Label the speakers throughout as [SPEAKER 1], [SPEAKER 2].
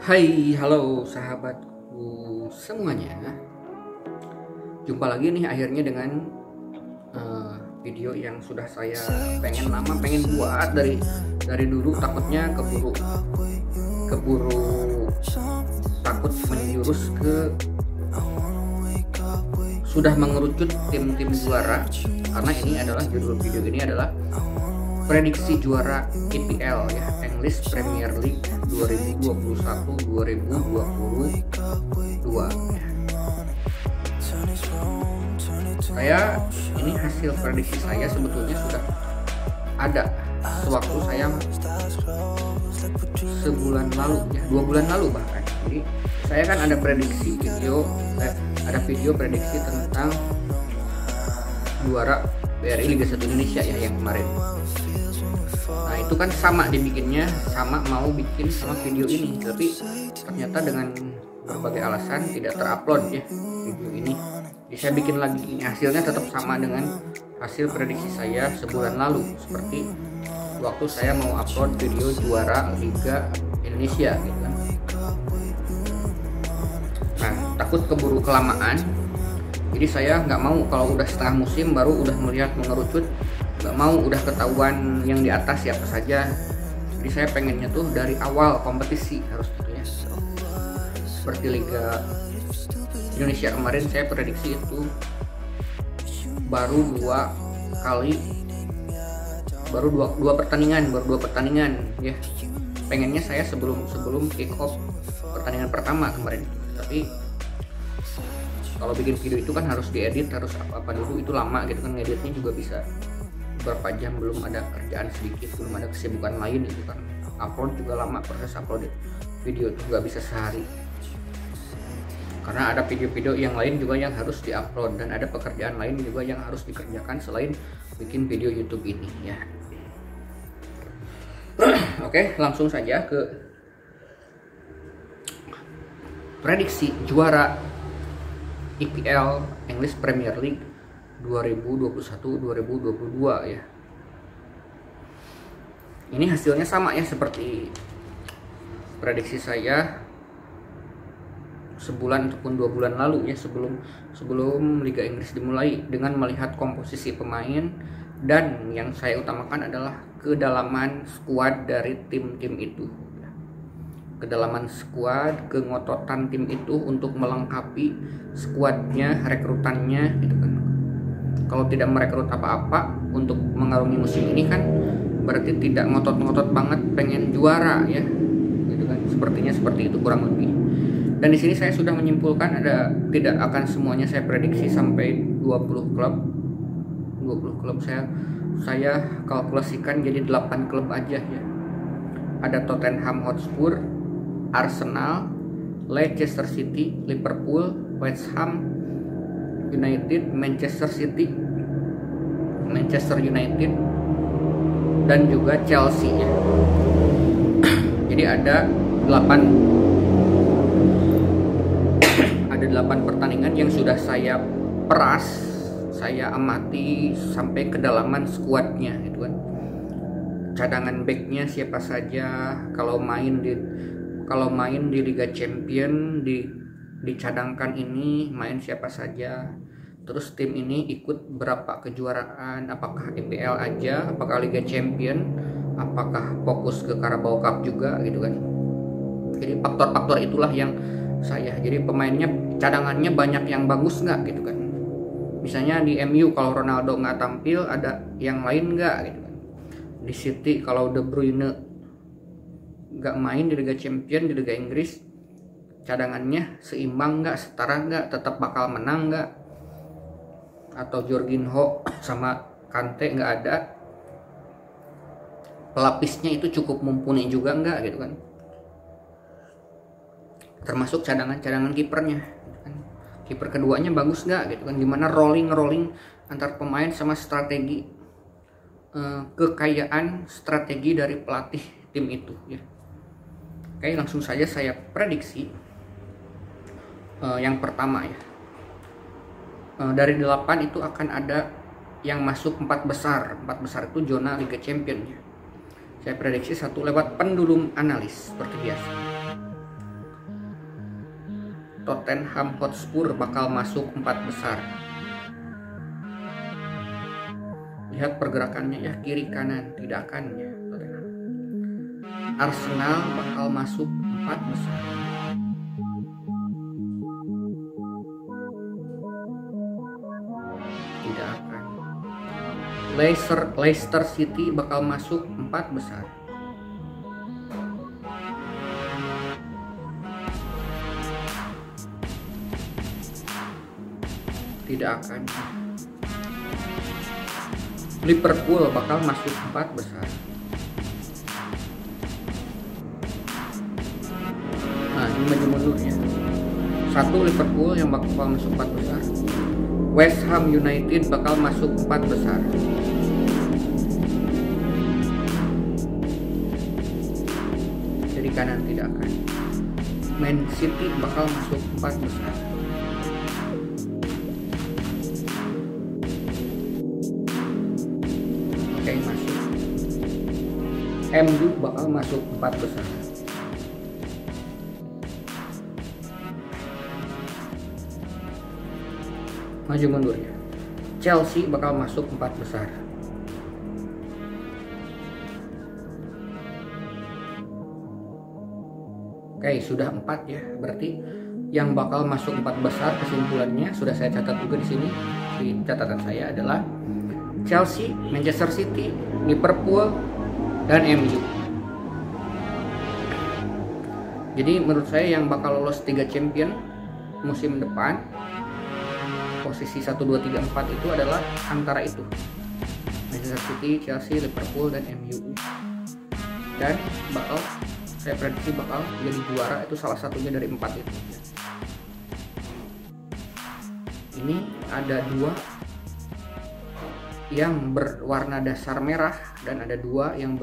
[SPEAKER 1] Hai, halo sahabatku semuanya. Jumpa lagi nih akhirnya dengan video yang sudah saya pengen buat dari dulu, takutnya keburu takut menjurus ke sudah mengerucut tim-tim juara, karena ini adalah judul video ini adalah prediksi juara IPL ya, English Premier League 2021-2022 ya. Ini hasil prediksi saya sebetulnya sudah ada sewaktu saya sebulan lalu ya, 2 bulan lalu bahkan. Jadi saya kan ada video prediksi tentang juara BRI Liga 1 Indonesia ya yang kemarin. Nah itu kan sama dibikinnya, mau bikin sama video ini, tapi ternyata dengan berbagai alasan tidak terupload ya video ini. Jadi saya bikin lagi, ini hasilnya tetap sama dengan hasil prediksi saya sebulan lalu, seperti waktu saya mau upload video juara Liga Indonesia gitu kan. Nah takut keburu kelamaan, jadi saya nggak mau kalau udah setengah musim baru udah melihat mengerucut, nggak mau udah ketahuan yang di atas siapa saja. Jadi saya pengennya tuh dari awal kompetisi harus gitu ya, seperti Liga Indonesia kemarin saya prediksi itu baru dua pertandingan ya. Pengennya saya sebelum kick off pertandingan pertama kemarin itu. Tapi kalau bikin video itu kan harus diedit, harus apa dulu, itu lama gitu kan, ngeditnya juga bisa beberapa jam, belum ada kerjaan sedikit, belum ada kesibukan lain itu kan. Upload juga lama, proses upload video itu juga bisa sehari, karena ada video-video yang lain juga yang harus diupload dan ada pekerjaan lain juga yang harus dikerjakan selain bikin video YouTube ini ya. Oke, langsung saja ke prediksi juara IPL English Premier League 2021-2022 ya. Ini hasilnya sama ya seperti prediksi saya sebulan ataupun 2 bulan lalu ya, sebelum Liga Inggris dimulai, dengan melihat komposisi pemain, dan yang saya utamakan adalah kedalaman skuad dari tim-tim itu. Kedalaman skuad, kengototan tim itu untuk melengkapi skuadnya, rekrutannya gitu kan. Kalau tidak merekrut apa-apa untuk mengarungi musim ini kan berarti tidak ngotot-ngotot banget pengen juara ya, gitu kan. Sepertinya seperti itu kurang lebih. Dan di sini saya sudah menyimpulkan tidak akan semuanya saya prediksi sampai 20 klub. 20 klub saya kalkulasikan jadi 8 klub aja ya. Ada Tottenham Hotspur, Arsenal, Leicester City, Liverpool, West Ham United, Manchester City, Manchester United, dan juga Chelsea ya. Jadi ada 8 pertandingan yang sudah saya peras, saya amati sampai kedalaman skuadnya gitu kan. Cadangan backnya siapa saja, kalau main di Liga Champion dicadangkan ini main siapa saja. Terus tim ini ikut berapa kejuaraan, apakah IPL aja, apakah Liga Champion, apakah fokus ke Carabao Cup juga gitu kan. Jadi faktor-faktor itulah yang jadi pemainnya, cadangannya banyak yang bagus nggak gitu kan. Misalnya di MU kalau Ronaldo nggak tampil, ada yang lain nggak gitu kan. Di City kalau De Bruyne nggak main di Liga Champion, di Liga Inggris, cadangannya seimbang nggak, setara nggak, tetap bakal menang nggak. Atau Jorginho sama Kante nggak ada, pelapisnya itu cukup mumpuni juga nggak gitu kan. Termasuk cadangan kipernya gitu kan. Kiper keduanya bagus nggak gitu kan. Gimana rolling antar pemain sama strategi, kekayaan strategi dari pelatih tim itu ya. Oke, langsung saja saya prediksi. Yang pertama ya, dari 8 itu akan ada yang masuk 4 besar. 4 besar itu zona Liga Champion ya. Saya prediksi 1 lewat pendulum analis seperti biasa. Tottenham Hotspur bakal masuk 4 besar. Lihat pergerakannya ya, kiri kanan, tidak akan ya Tottenham. Arsenal bakal masuk 4 besar. Tidak akan. Leicester City bakal masuk 4 besar. Tidak akan. Liverpool bakal masuk 4 besar. Nah, ini maju mundur ya. 1 Liverpool yang bakal masuk 4 besar. West Ham United bakal masuk 4 besar. Jadi kanan tidak akan. Man City bakal masuk 4 besar. Oke, masuk. MU bakal masuk 4 besar. Maju mundur ya. Chelsea bakal masuk 4 besar. Oke, sudah 4 ya. Berarti yang bakal masuk 4 besar kesimpulannya sudah saya catat juga di sini. Di catatan saya adalah Chelsea, Manchester City, Liverpool, dan MU. Jadi menurut saya yang bakal lolos 3 champion musim depan, posisi 1, 2, 3, 4 itu adalah antara itu, Manchester City, Chelsea, Liverpool, dan MU. Dan bakal saya prediksi bakal jadi juara itu salah satunya dari 4 itu. Ini ada 2 yang berwarna dasar merah dan ada 2 yang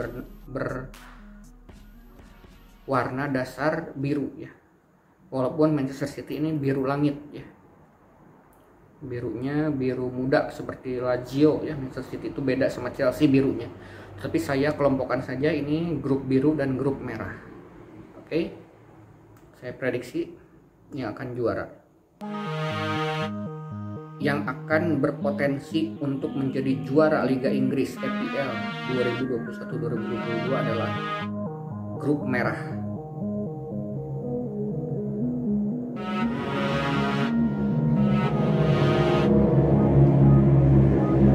[SPEAKER 1] berwarna dasar biru ya. Walaupun Manchester City ini biru langit ya. Birunya biru muda seperti Lazio ya. Manchester City itu beda sama Chelsea birunya. Tapi saya kelompokkan saja ini grup biru dan grup merah. Oke. Saya prediksi yang akan juara. Yang akan berpotensi untuk menjadi juara Liga Inggris EPL 2021-2022 adalah grup merah.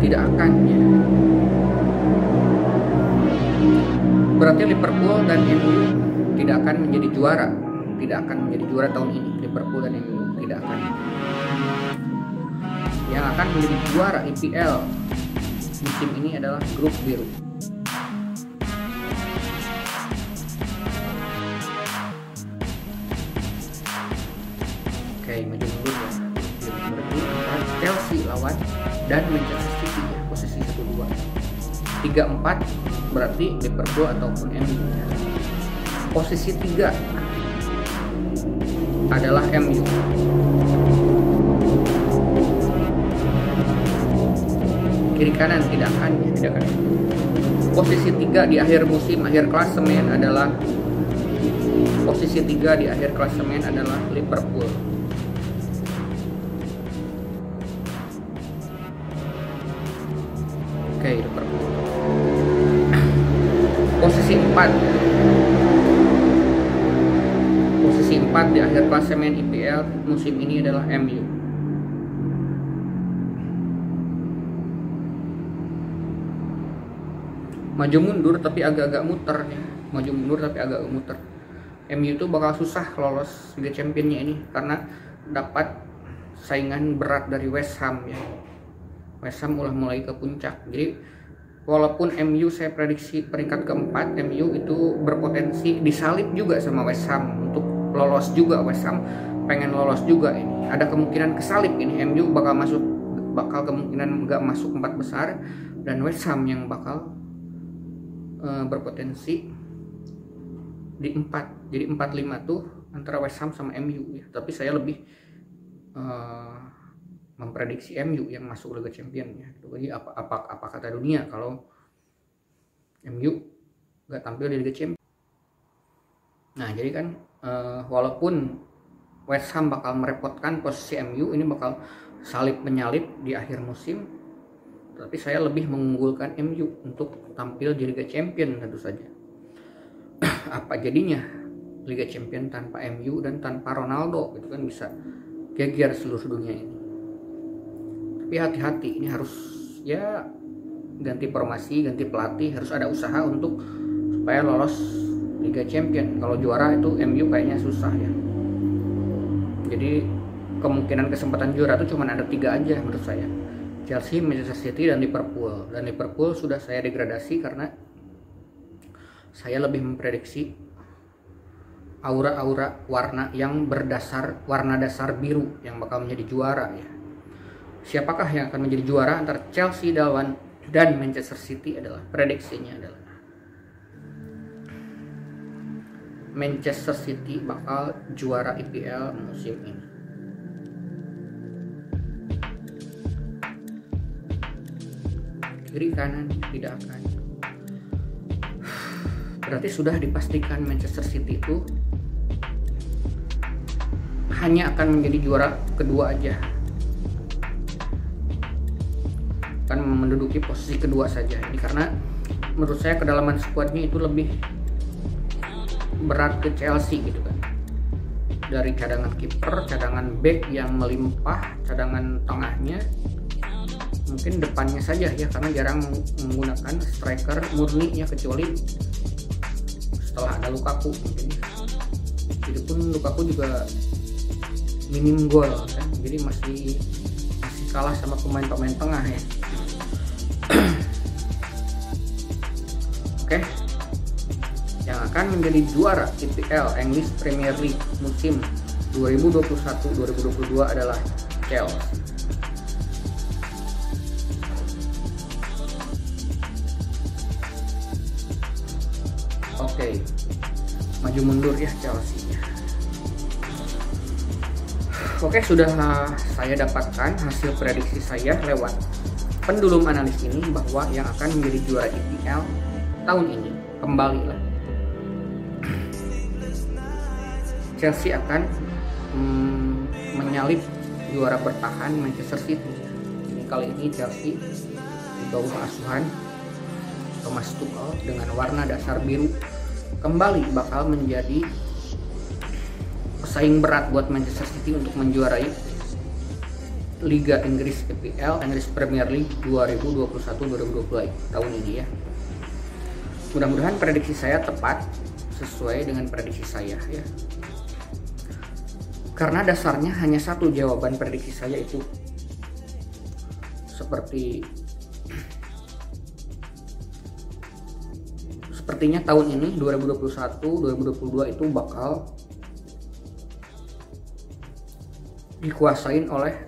[SPEAKER 1] Tidak akan ya. Berarti Liverpool dan MU tidak akan menjadi juara. Tidak akan menjadi juara tahun ini. Liverpool dan MU tidak akan. Yang akan menjadi juara EPL musim ini adalah grup biru. Oke, maju mundur ya. Berarti antara Chelsea lawan dan Manchester City ya, posisi 1-2. 3-4 berarti Liverpool ataupun MU. Posisi 3 adalah MU. Kiri kanan tidak akan ya, tidak akan. Posisi 3 di akhir musim, akhir klasemen adalah posisi 3 di akhir klasemen adalah Liverpool. Oke, Liverpool. Posisi 4. Posisi 4 di akhir klasemen IPL musim ini adalah MU. Maju mundur tapi agak-agak muter ya. Maju mundur tapi agak muter. MU itu bakal susah lolos Liga Championnya ini karena dapat saingan berat dari West Ham ya. West Ham udah mulai ke puncak. Jadi walaupun MU saya prediksi peringkat keempat, MU itu berpotensi disalip juga sama West Ham untuk lolos juga. West Ham pengen lolos juga ini. Ada kemungkinan kesalip ini. MU bakal kemungkinan nggak masuk 4 besar dan West Ham yang bakal berpotensi di 4. Jadi 4-5 tuh antara West Ham sama MU ya. Tapi saya lebih memprediksi MU yang masuk Liga Champion ya. Jadi apa kata dunia kalau MU nggak tampil di Liga Champion. Nah, jadi kan walaupun West Ham bakal merepotkan posisi MU, ini bakal salib menyalip di akhir musim. Tapi saya lebih mengunggulkan MU untuk tampil di Liga Champion tentu saja. Apa jadinya Liga Champion tanpa MU dan tanpa Ronaldo, itu kan bisa geger seluruh dunia ini. Tapi hati-hati, ini harus ya ganti formasi, ganti pelatih, harus ada usaha untuk supaya lolos Liga Champion. Kalau juara itu MU kayaknya susah ya. Jadi kemungkinan kesempatan juara itu cuma ada 3 aja menurut saya. Chelsea, Manchester City, dan Liverpool. Dan Liverpool sudah saya degradasi karena saya lebih memprediksi aura-aura warna yang berdasar warna dasar biru yang bakal menjadi juara ya. Siapakah yang akan menjadi juara antara Chelsea dan Manchester City adalah prediksinya adalah Manchester City bakal juara IPL musim ini. Kiri kanan tidak akan. Berarti sudah dipastikan Manchester City itu hanya akan menjadi juara kedua aja. Akan menduduki posisi kedua saja. Ini karena menurut saya kedalaman skuadnya itu lebih berat ke Chelsea gitu kan. Dari cadangan kiper, cadangan back yang melimpah, cadangan tengahnya, mungkin depannya saja ya, karena jarang menggunakan striker murni ya, kecuali setelah ada Lukaku mungkin. Itu pun Lukaku juga minim gol kan, jadi masih kalah sama pemain-pemain tengah ya. Oke. Yang akan menjadi juara IPL English Premier League musim 2021-2022 adalah Chelsea. Oke, maju mundur ya Chelsea. Oke, sudah saya dapatkan hasil prediksi saya lewat pendulum analis ini bahwa yang akan menjadi juara IPL tahun ini kembali lah Chelsea akan menyalip juara bertahan Manchester City. Ini kali ini Chelsea di bawah asuhan Thomas Tuchel dengan warna dasar biru kembali bakal menjadi pesaing berat buat Manchester City untuk menjuarai Liga Inggris EPL, English Premier League 2021-2022 tahun ini ya. Mudah-mudahan prediksi saya tepat sesuai dengan prediksi saya ya. Karena dasarnya hanya satu jawaban prediksi saya itu sepertinya tahun ini 2021-2022 itu bakal dikuasain oleh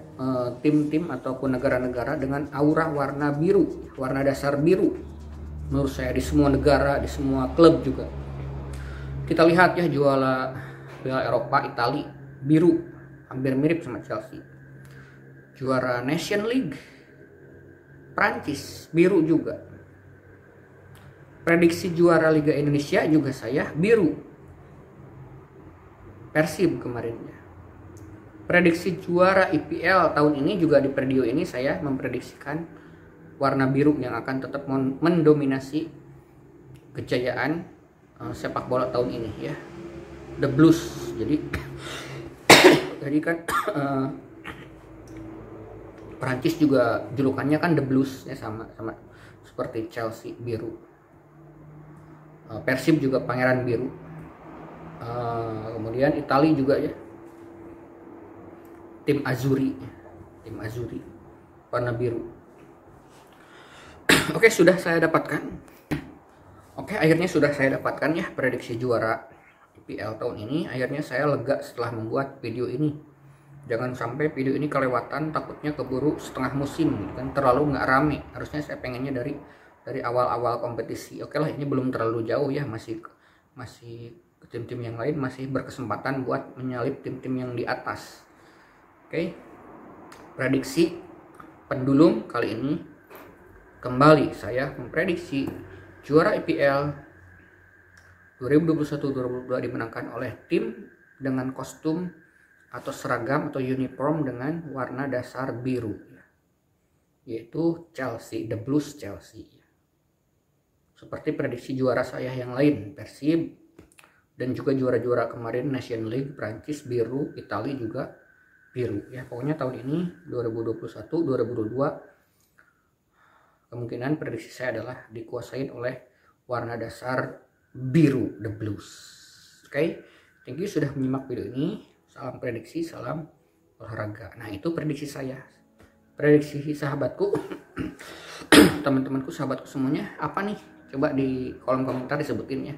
[SPEAKER 1] tim-tim ataupun negara-negara dengan aura warna biru, warna dasar biru. Menurut saya di semua negara, di semua klub juga. Kita lihat ya juara Piala Eropa Italia biru, hampir mirip sama Chelsea. Juara Nation League Prancis biru juga. Prediksi juara Liga Indonesia juga saya biru. Persib kemarinnya. Prediksi juara IPL tahun ini juga di video ini saya memprediksikan warna biru yang akan tetap mendominasi kejayaan sepak bola tahun ini ya. The Blues. Jadi kan Perancis juga julukannya kan The Blues ya, sama seperti Chelsea biru. Persib juga Pangeran Biru. Kemudian Italia juga ya. Tim Azzurri warna biru. Oke, sudah saya dapatkan. Oke, akhirnya sudah saya dapatkan ya prediksi juara IPL tahun ini. Akhirnya saya lega setelah membuat video ini. Jangan sampai video ini kelewatan, takutnya keburu setengah musim gitu kan, terlalu nggak rame. Harusnya saya pengennya dari awal-awal kompetisi. Oke lah, ini belum terlalu jauh ya, masih tim-tim yang lain masih berkesempatan buat menyalip tim-tim yang di atas. Oke, prediksi pendulum kali ini kembali saya memprediksi juara IPL 2021-2022 dimenangkan oleh tim dengan kostum atau seragam atau uniform dengan warna dasar biru, yaitu Chelsea, The Blues Chelsea. Seperti prediksi juara saya yang lain, Persib, dan juga juara-juara kemarin Nation League, Prancis biru, Italia juga biru. Ya, pokoknya tahun ini 2021, 2022 kemungkinan prediksi saya adalah dikuasain oleh warna dasar biru, The Blues. Oke, thank you sudah menyimak video ini. Salam prediksi, salam olahraga. Nah, itu prediksi saya. Prediksi sahabatku, teman-temanku, sahabatku semuanya, apa nih? Coba di kolom komentar disebutin ya.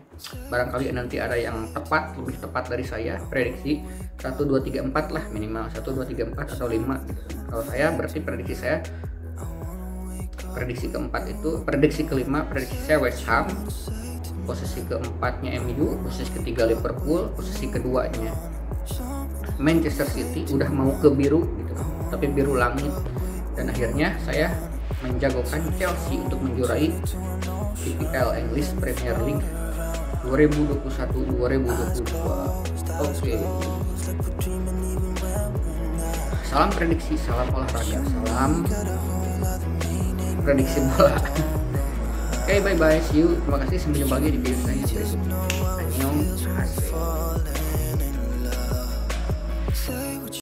[SPEAKER 1] Barangkali nanti ada yang tepat, lebih tepat dari saya. Prediksi 1, 2, 3, 4 lah minimal. 1, 2, 3, 4 atau 5. Kalau saya berarti prediksi saya, prediksi keempat itu, prediksi kelima, prediksi saya West Ham. Posisi keempatnya MU, posisi ketiga Liverpool, posisi keduanya Manchester City, udah mau ke biru gitu, tapi biru langit. Dan akhirnya saya menjagokan Chelsea untuk menjuarai IPL English Premier League 2021-2022. Oke. Salam prediksi, salam olahraga, salam prediksi bola. Oke, bye bye, see you. Terima kasih, sampai jumpa lagi di video saya berikutnya. Annyeong.